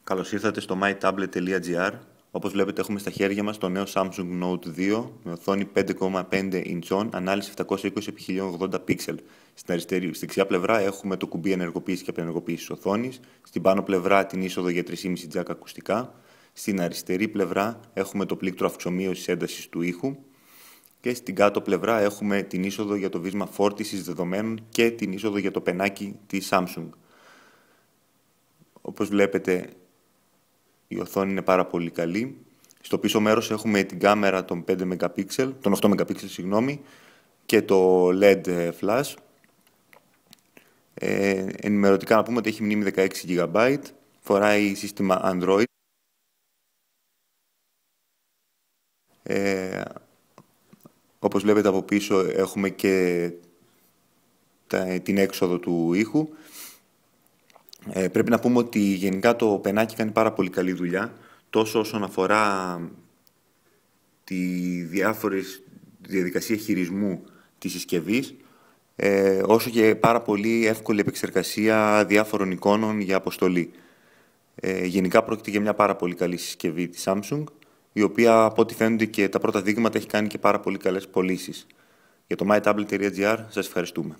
Καλώς ήρθατε στο mytablet.gr. Όπως βλέπετε έχουμε στα χέρια μας το νέο Samsung Note 2 με οθόνη 5,5 ιντσών, ανάλυση 720x1080 pixel. Στην δεξιά πλευρά έχουμε το κουμπί ενεργοποίηση και απενεργοποίηση της οθόνης. Στην πάνω πλευρά την είσοδο για 3,5 jack ακουστικά. Στην αριστερή πλευρά έχουμε το πλήκτρο αυξομοίωσης έντασης του ήχου. Και στην κάτω πλευρά έχουμε την είσοδο για το βίσμα φόρτισης δεδομένων και την είσοδο για το πενάκι της Samsung. Όπως βλέπετε, η οθόνη είναι πάρα πολύ καλή. Στο πίσω μέρος έχουμε την κάμερα των 8 MP, και το LED flash. Ενημερωτικά να πούμε ότι έχει μνήμη 16 GB, φοράει σύστημα Android. Όπως βλέπετε από πίσω έχουμε και την έξοδο του ήχου. Πρέπει να πούμε ότι γενικά το πενάκι κάνει πάρα πολύ καλή δουλειά, τόσο όσον αφορά τη διαδικασία χειρισμού της συσκευής, όσο και πάρα πολύ εύκολη επεξεργασία διάφορων εικόνων για αποστολή. Γενικά πρόκειται για μια πάρα πολύ καλή συσκευή της Samsung, η οποία από ό,τι φαίνονται και τα πρώτα δείγματα έχει κάνει και πάρα πολύ καλές πωλήσεις. Για το mytablet.gr σας ευχαριστούμε.